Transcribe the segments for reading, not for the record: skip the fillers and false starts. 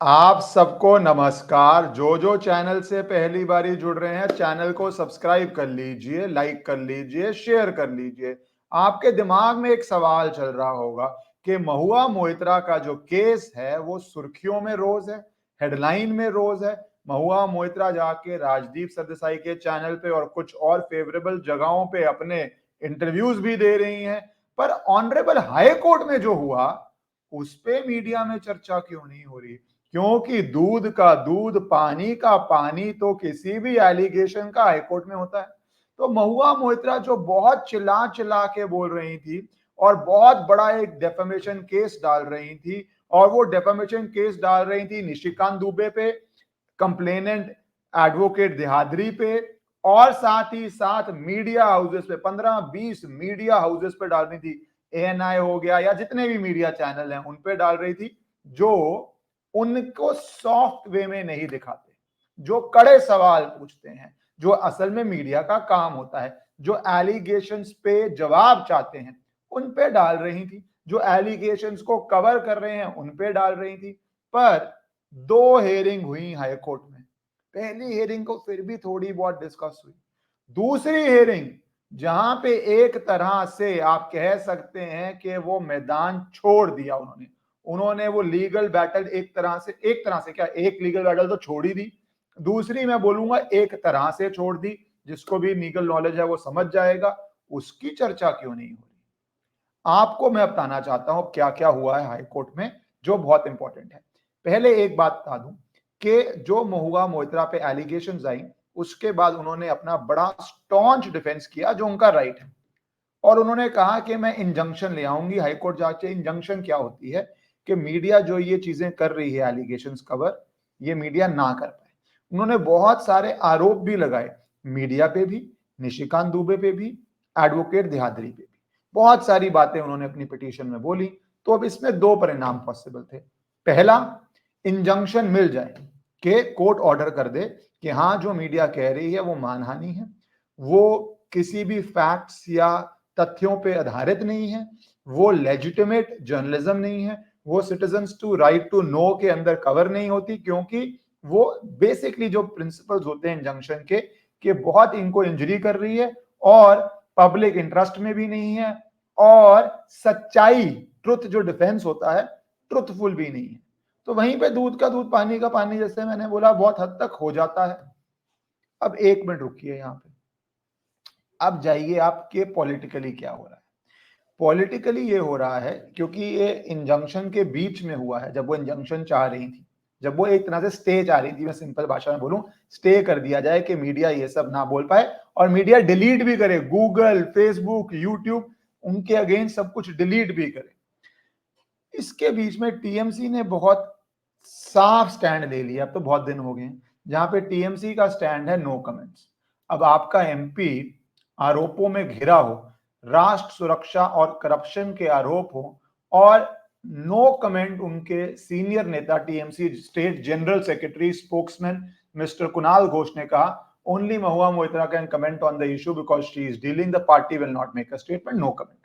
आप सबको नमस्कार। जो चैनल से पहली बारी जुड़ रहे हैं, चैनल को सब्सक्राइब कर लीजिए, लाइक कर लीजिए, शेयर कर लीजिए। आपके दिमाग में एक सवाल चल रहा होगा कि महुआ मोइत्रा का जो केस है वो सुर्खियों में रोज है, हेडलाइन में रोज है। महुआ मोइत्रा जाके राजदीप सरदेसाई के चैनल पे और कुछ और फेवरेबल जगहों पे अपने इंटरव्यूज भी दे रही हैं, पर ऑनरेबल हाई कोर्ट में जो हुआ उस पे मीडिया में चर्चा क्यों नहीं हो रही? क्योंकि दूध का दूध, पानी का पानी तो किसी भी एलिगेशन का हाईकोर्ट में होता है। तो महुआ मोइत्रा जो बहुत चिल्ला चिल्ला के बोल रही थी और बहुत बड़ा एक डेफेमेशन केस डाल रही थी, और वो डेफेमेशन केस डाल रही थी निशिकांत दुबे पे, कंप्लेनेंट एडवोकेट देहाद्री पे, और साथ ही साथ मीडिया हाउसेस पे 15-20 मीडिया हाउसेस पे डाल रही थी। एएनआई हो गया या जितने भी मीडिया चैनल हैं उन पे डाल रही थी, जो उनको सॉफ्ट वे में नहीं दिखाते, जो कड़े सवाल पूछते हैं, जो असल में मीडिया का काम होता है, जो एलिगेशंस पे जवाब चाहते हैं उन पे डाल रही थी, जो एलिगेशंस को कवर कर रहे हैं उन पे डाल रही थी। पर दो हेयरिंग हुई हाई कोर्ट में। पहली हेयरिंग को फिर भी थोड़ी बहुत डिस्कस हुई। दूसरी हेयरिंग, जहां पे एक तरह से आप कह सकते हैं कि वो मैदान छोड़ दिया उन्होंने, वो लीगल बैटल एक तरह से क्या, एक लीगल बैटल तो छोड़ ही दी, दूसरी मैं बोलूंगा एक तरह से छोड़ दी। जिसको भी लीगल नॉलेज है वो समझ जाएगा। उसकी चर्चा क्यों नहीं हो रही? आपको मैं बताना चाहता हूं क्या क्या हुआ है हाई कोर्ट में, जो बहुत इंपॉर्टेंट है। पहले एक बात बता दूं कि जो महुआ मोइत्रा पे एलिगेशंस आई, उसके बाद उन्होंने अपना बड़ा स्टॉन्च डिफेंस किया, जो उनका राइट है। और उन्होंने कहा कि मैं इंजंक्शन ले आऊंगी हाई कोर्ट जाके। इंजंक्शन क्या होती है कि मीडिया जो ये चीजें कर रही है, एलिगेशंस कवर, ये मीडिया ना कर पाए। उन्होंने बहुत सारे आरोप भी लगाए, मीडिया पे भी, निशिकांत दुबे पे भी, एडवोकेट देहाद्री पे भी। बहुत सारी बातें उन्होंने अपनी पिटीशन में बोली। तो अब इसमें दो परिणाम पॉसिबल थे। पहला, इंजंक्शन मिल जाए कि कोर्ट ऑर्डर कर दे कि हाँ, जो मीडिया कह रही है वो मानहानि है, वो किसी भी फैक्ट्स या तथ्यों पे आधारित नहीं है, वो लेजिटिमेट जर्नलिज्म नहीं है, वो citizens to right to know के अंदर कवर नहीं होती, क्योंकि वो बेसिकली जो प्रिंसिपल्स होते हैं इंजंक्शन के, कि बहुत इनको इंजरी कर रही है और पब्लिक इंटरेस्ट में भी नहीं है, और सच्चाई, ट्रुथ जो डिफेंस होता है, ट्रुथफुल भी नहीं है। तो वहीं पे दूध का दूध, पानी का पानी, जैसे मैंने बोला, बहुत हद तक हो जाता है। अब एक मिनट रुकिए यहां पे, अब जाइए आपके पॉलिटिकली क्या हो रहा है। पॉलिटिकली ये हो रहा है क्योंकि ये इंजंक्शन के बीच में हुआ है। जब वो इंजंक्शन चाह रही थी, जब वो एक तरह से स्टे चाह रही थी, मैं सिंपल भाषा में बोलूं, स्टे कर दिया जाए कि मीडिया ये सब ना बोल पाए, और मीडिया डिलीट भी करे, गूगल, फेसबुक, यूट्यूब, उनके अगेंस्ट सब कुछ डिलीट भी करे। इसके बीच में टीएमसी ने बहुत साफ स्टैंड ले लिया। अब तो बहुत दिन हो गए जहां पे टीएमसी का स्टैंड है नो कमेंट्स। अब आपका एमपी आरोपों में घिरा हो, राष्ट्र सुरक्षा और करप्शन के आरोप हो, और नो कमेंट उनके सीनियर नेता, TMC state general secretary spokesman mister Kunal Ghosh ने कहा, only Mahua Moitra can comment on the issue because she is dealing, the party will not make a statement, no comment.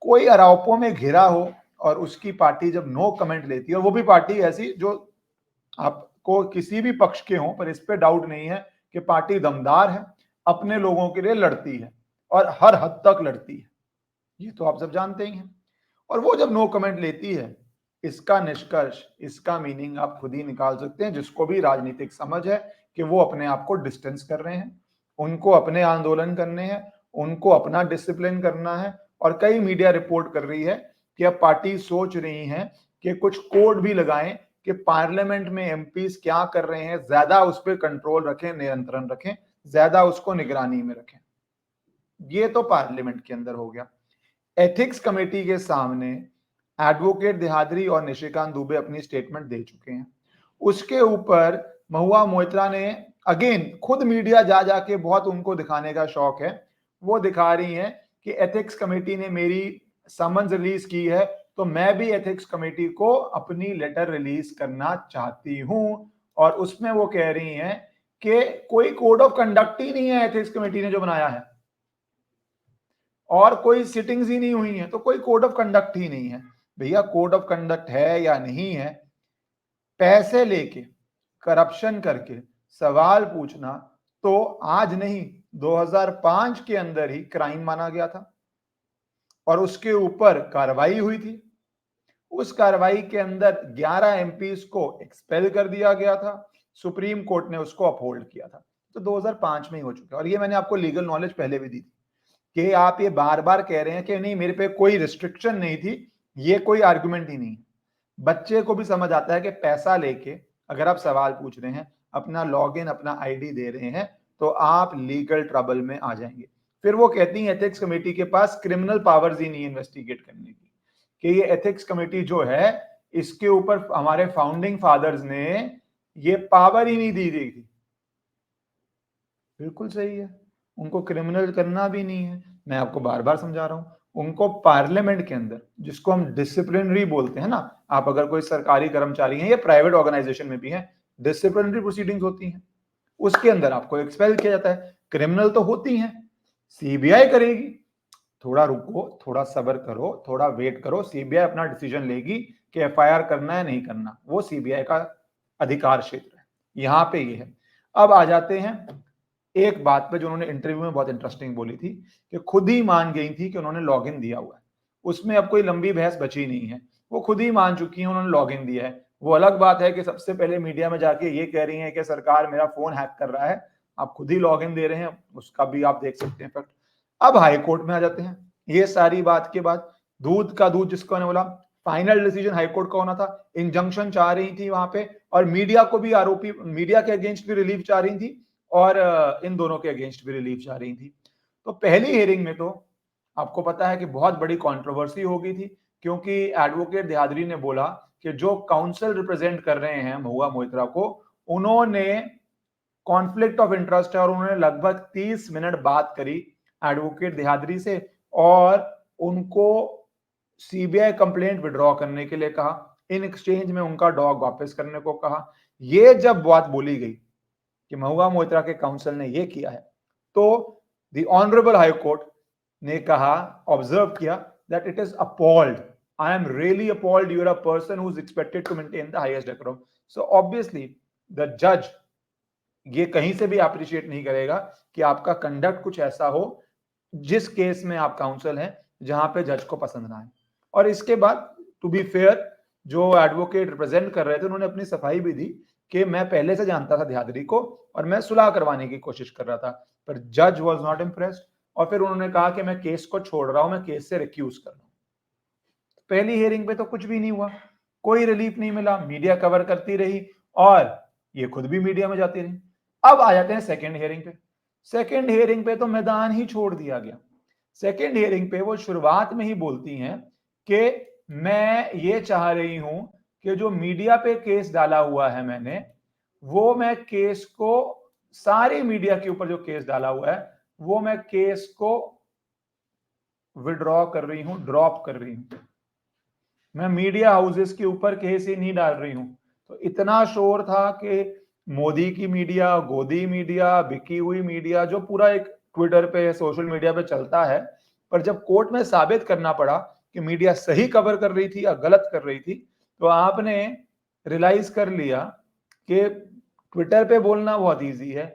कोई आरोपों में घिरा हो और उसकी पार्टी जब नो कमेंट लेती है, और वो भी पार्टी ऐसी जो आपको किसी भी पक्ष के हों, पर इस पे डाउट नहीं है कि पार्टी दमदार है, अपने लोगों के लिए लड़ती है और हर हद तक लड़ती है, ये तो आप सब जानते ही हैं। और वो जब नो कमेंट लेती है, इसका निष्कर्ष, इसका मीनिंग आप खुद ही निकाल सकते हैं, जिसको भी राजनीतिक समझ है, कि वो अपने आप को डिस्टेंस कर रहे हैं, उनको अपने आंदोलन करने हैं, उनको अपना डिसिप्लिन करना है। और कई मीडिया रिपोर्ट कर रही है कि अब पार्टी सोच रही है कि कुछ कोड भी लगाएं कि पार्लियामेंट में एमपीज क्या कर रहे हैं, ज्यादा उस पर कंट्रोल रखें, नियंत्रण रखें, ज्यादा उसको निगरानी में रखें। ये तो पार्लियामेंट के अंदर हो गया। एथिक्स कमेटी के सामने एडवोकेट देहाद्री और निशिकांत दुबे अपनी स्टेटमेंट दे चुके हैं। उसके ऊपर महुआ मोइत्रा ने अगेन खुद मीडिया जा जाके, बहुत उनको दिखाने का शौक है, वो दिखा रही हैं कि एथिक्स कमेटी ने मेरी समन्स रिलीज की है, तो मैं भी एथिक्स कमेटी को अपनी लेटर रिलीज करना चाहती हूं। और उसमें वो कह रही हैं कि कोई कोड ऑफ कंडक्ट ही नहीं है एथिक्स कमेटी ने जो बनाया है, और कोई सिटिंग्स ही नहीं हुई है, तो कोई कोड ऑफ कंडक्ट ही नहीं है। भैया, कोड ऑफ कंडक्ट है या नहीं है, पैसे लेके करप्शन करके सवाल पूछना तो आज नहीं 2005 के अंदर ही क्राइम माना गया था और उसके ऊपर कार्रवाई हुई थी। उस कार्रवाई के अंदर 11 एमपीज को एक्सपेल कर दिया गया था, सुप्रीम कोर्ट ने उसको अपहोल्ड किया था। तो 2005 में ही हो चुका है और ये मैंने आपको लीगल नॉलेज पहले भी दी थी कि आप ये बार बार कह रहे हैं कि नहीं मेरे पे कोई रिस्ट्रिक्शन नहीं थी, ये कोई आर्गुमेंट ही नहीं। बच्चे को भी समझ आता है कि पैसा लेके अगर आप सवाल पूछ रहे हैं, अपना लॉगिन अपना आईडी दे रहे हैं तो आप लीगल ट्रबल में आ जाएंगे। फिर वो कहती है एथिक्स कमेटी के पास क्रिमिनल पावर्स ही नहीं इन्वेस्टिगेट करने की, कि ये एथिक्स कमेटी जो है इसके ऊपर हमारे फाउंडिंग फादर्स ने ये पावर ही नहीं दी थी। बिल्कुल सही है, उनको क्रिमिनल करना भी नहीं है। मैं आपको बार बार समझा रहा हूं, उनको पार्लियामेंट के अंदर जिसको हम डिसिप्लिनरी बोलते हैं ना, आप अगर कोई सरकारी कर्मचारी हैं या प्राइवेट ऑर्गेनाइजेशन में भी हैं, डिसिप्लिनरी प्रोसीडिंग्स होती हैं, उसके अंदर आपको एक्सपेल किया जाता है। क्रिमिनल तो होती हैं, सीबीआई करेगी। थोड़ा रुको, थोड़ा सब्र करो, थोड़ा वेट करो, सीबीआई अपना डिसीजन लेगी कि एफआईआर करना है नहीं करना, वो सीबीआई का अधिकार क्षेत्र है। यहां पे ये है। अब आ जाते हैं एक बात पे जो उन्होंने इंटरव्यू में बहुत इंटरेस्टिंग बोली थी कि खुद ही मान गई थी कि उन्होंने लॉगिन दिया हुआ है। उसमें अब कोई लंबी बहस बची नहीं है, वो खुद ही मान चुकी हैं उन्होंने लॉगिन दिया है। वो अलग बात है कि सबसे पहले मीडिया में जाके ये कह रही हैं कि सरकार मेरा फोन हैक कर रहा है, आप खुद ही लॉगिन दे रहे हैं, उसका भी आप देख सकते हैं फैक्ट। अब हाई कोर्ट में आ जाते हैं। ये सारी बात के बाद दूध का दूध जिसको ने बोला, फाइनल डिसीजन हाई कोर्ट का होना था। इंजंक्शन चाह रही थी वहां पे और मीडिया को भी आरोपी, मीडिया के अगेंस्ट भी रिलीफ चाह रही थी और इन दोनों के अगेंस्ट भी रिलीफ चाह रही थी। तो पहली हियरिंग में तो आपको पता है कि बहुत बड़ी कंट्रोवर्सी हो गई थी, क्योंकि एडवोकेट देहादरी ने बोला कि जो काउंसिल रिप्रेजेंट कर रहे हैं महुआ मोइत्रा को, उन्होंने कॉन्फ्लिक्ट ऑफ इंटरेस्ट है और उन्होंने लगभग 30 मिनट बात करी एडवोकेट देहादरी से और उनको सीबीआई कंप्लेंट विड्रॉ करने के लिए कहा, इन एक्सचेंज में उनका डॉग वापस करने को कहा। ये जब बात बोली गई कि महुआ मोइत्रा के काउंसिल ने ये किया है, तो द ऑनरेबल हाई कोर्ट ने कहा, ऑब्जर्व किया that it is appalled, I am really appalled, you are a person who is expected to maintain the highest decorum. So obviously the जज ये कहीं से भी अप्रिशिएट नहीं करेगा कि आपका कंडक्ट कुछ ऐसा हो जिस केस में आप काउंसिल हैं जहां पे जज को पसंद ना आए। और इसके बाद टू बी फेयर जो एडवोकेट रिप्रेजेंट कर रहे थे उन्होंने अपनी सफाई भी दी कि मैं पहले से जानता था देहादरी को और मैं सुलह करवाने की कोशिश कर रहा था, पर जज वाज नॉट इम्प्रेस्ड और फिर उन्होंने कहा कि मैं केस को छोड़ रहा हूं, मैं केस से रिक्यूज कर रहा हूं। पहली हियरिंग पे तो कुछ भी नहीं हुआ, कोई रिलीफ नहीं मिला, मीडिया कवर करती रही और ये खुद भी मीडिया में जाती रही। अब आ जाते हैं सेकेंड हियरिंग पे। सेकेंड हियरिंग पे तो मैदान ही छोड़ दिया गया। सेकेंड हियरिंग पे वो शुरुआत में ही बोलती हैं कि मैं ये चाह रही हूं कि जो मीडिया पे केस डाला हुआ है मैंने, वो मैं केस को, सारे मीडिया के ऊपर जो केस डाला हुआ है वो मैं केस को विड्रॉ कर रही हूं, ड्रॉप कर रही हूं, मैं मीडिया हाउसेस के ऊपर केस ही नहीं डाल रही हूं। तो इतना शोर था कि मोदी की मीडिया, गोदी मीडिया, बिकी हुई मीडिया, जो पूरा एक ट्विटर पे सोशल मीडिया पे चलता है, पर जब कोर्ट में साबित करना पड़ा कि मीडिया सही कवर कर रही थी या गलत कर रही थी, तो आपने रियलाइज कर लिया कि ट्विटर पे बोलना बहुत इजी है,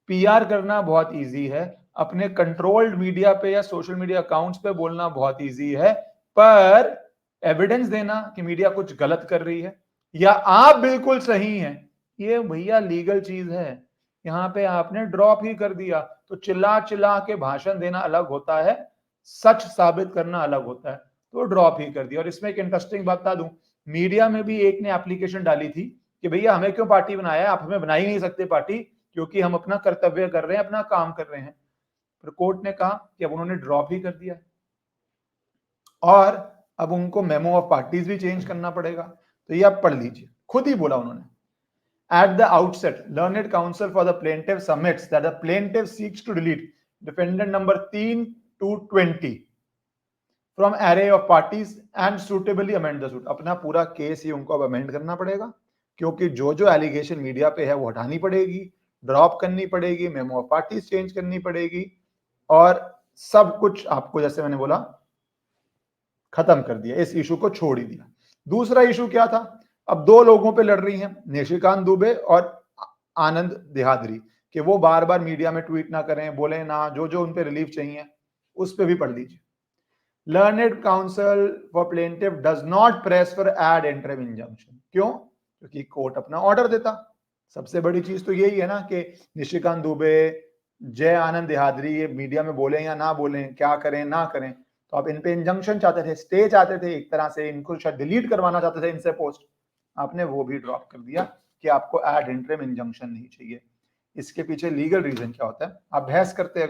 पीआर करना बहुत इजी है, अपने कंट्रोल्ड मीडिया पे या सोशल मीडिया अकाउंट्स पे बोलना बहुत इजी है, पर एविडेंस देना कि मीडिया कुछ गलत कर रही है या आप बिल्कुल सही हैं, ये भैया लीगल चीज है। यहां पे आपने ड्रॉप ही कर दिया। तो चिल्ला चिल्ला के भाषण देना अलग होता है, सच साबित करना अलग होता है। तो ड्रॉप ही कर दिया। और इसमें एक इंटरेस्टिंग बात बता दूं, मीडिया में भी एक ने एप्लीकेशन डाली थी कि भैया हमें क्यों पार्टी बनाया है, आप हमें बना ही नहीं सकते पार्टी, क्योंकि हम अपना कर्तव्य कर रहे हैं, अपना काम कर रहे हैं। फिर कोर्ट ने कहा कि अब उन्होंने ड्रॉप ही कर दिया और अब उनको मेमो ऑफ पार्टीज भी चेंज करना पड़ेगा। तो ये आप पढ़ लीजिए, खुद ही बोला उन्होंने। At the outset, learned counsel for the plaintiff submits that the plaintiff seeks to delete defendant number 3 to 20 from array of parties and suitably amend the suit। अपना पूरा केस ही उनको अब अमेंड करना पड़ेगा, क्योंकि जो जो एलिगेशन मीडिया पे है वो हटानी पड़ेगी, ड्रॉप करनी पड़ेगी, मेमो ऑफ पार्टीज चेंज करनी पड़ेगी और सब कुछ आपको जैसे मैंने बोला खत्म कर दिया, इस इशू को छोड़ ही दिया। दूसरा इशू क्या था, अब दो लोगों पे लड़ रही हैं, निशिकांत दुबे और आनंद देहादरी, कि वो बार बार मीडिया में ट्वीट ना करें, बोले ना, जो जो उन पे रिलीफ चाहिए उस पे भी पढ़ लीजिए। Learned counsel for plaintiff does not press for ad interim injunction. क्यों? क्योंकि कोर्ट अपना ऑर्डर देता। सबसे बड़ी चीज तो यही है ना कि निशिकांत दुबे, जय आनंद देहादरी ये मीडिया में बोले या ना बोले, क्या करें ना करें, तो आप इन पे इंजंक्शन चाहते थे, स्टे चाहते थे, एक तरह से इनको शायद डिलीट करवाना चाहते थे इनसे पोस्ट, आपने वो भी ड्रॉप कर दिया कि आपको एड इंटरिम इंजंक्शन नहीं चाहिए। इसके पीछे लीगल रीजन क्या होता है? आप बहस करते,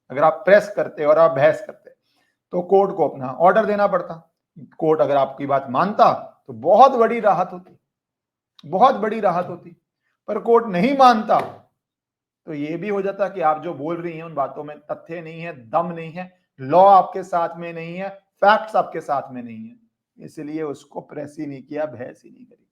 अगर आप प्रेस करते और आप बहस करते तो कोर्ट को अपना ऑर्डर देना पड़ता। कोर्ट अगर आपकी बात मानता तो बहुत बड़ी राहत होती, बहुत बड़ी राहत होती। पर कोर्ट नहीं मानता तो ये भी हो जाता कि आप जो बोल रही हैं उन बातों में तथ्य नहीं है, दम नहीं है, लॉ आपके साथ में नहीं है, फैक्ट्स आपके साथ में नहीं है, इसलिए उसको प्रेस ही नहीं किया, बहस ही नहीं करी।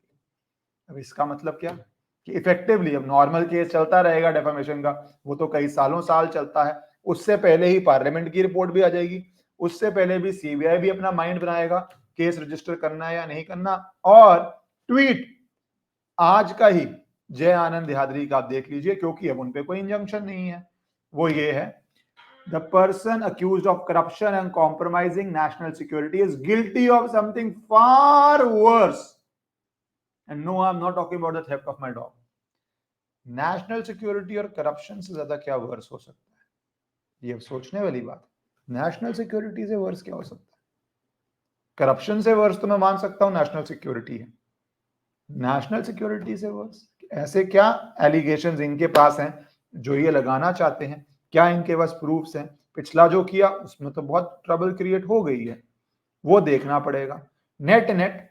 अब इसका मतलब क्या कि इफेक्टिवली अब नॉर्मल केस चलता रहेगा डेफेमेशन का, वो तो कई सालों साल चलता है, उससे पहले ही पार्लियामेंट की रिपोर्ट भी आ जाएगी, उससे पहले भी सीबीआई भी अपना माइंड बनाएगा केस रजिस्टर करना है या नहीं करना। और ट्वीट आज का ही जय आनंद देहादरी का आप देख लीजिए, क्योंकि अब उनपे कोई इंजंक्शन नहीं है। वो ये है, the person accused of corruption and compromising national security is guilty of something far worse. And no, I'm not talking about the theft of my dog. National security और करप्शन से ज्यादा क्या वर्स हो सकता है? ये अब सोचने वाली बात। नेशनल सिक्योरिटी से वर्स क्या हो सकता है? करप्शन से वर्स तो मैं मान सकता हूं नेशनल सिक्योरिटी है, नेशनल सिक्योरिटी से वर्स ऐसे क्या एलिगेशंस इनके पास हैं जो ये लगाना चाहते हैं? क्या इनके पास प्रूफ्स हैं? पिछला जो किया उसमें तो बहुत ट्रबल क्रिएट हो गई है, वो देखना पड़ेगा। नेट नेट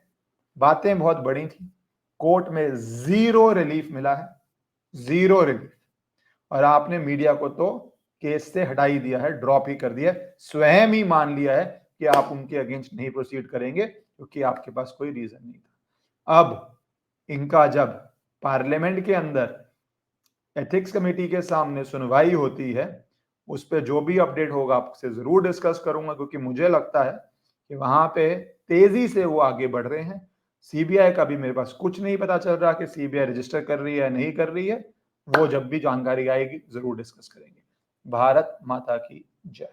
बातें बहुत बड़ी थी, कोर्ट में जीरो रिलीफ मिला है, जीरो रिलीफ। और आपने मीडिया को तो केस से हटा ही दिया है, ड्रॉप ही कर दिया है, स्वयं ही मान लिया है कि आप उनके अगेंस्ट नहीं प्रोसीड करेंगे क्योंकि आपके पास कोई रीजन नहीं था। अब इनका जब पार्लियामेंट के अंदर एथिक्स कमेटी के सामने सुनवाई होती है, उस पर जो भी अपडेट होगा आपसे जरूर डिस्कस करूंगा, क्योंकि मुझे लगता है कि वहां पे तेजी से वो आगे बढ़ रहे हैं। सीबीआई का भी मेरे पास कुछ नहीं पता चल रहा कि सीबीआई रजिस्टर कर रही है या नहीं कर रही है, वो जब भी जानकारी आएगी जरूर डिस्कस करेंगे। भारत माता की जय।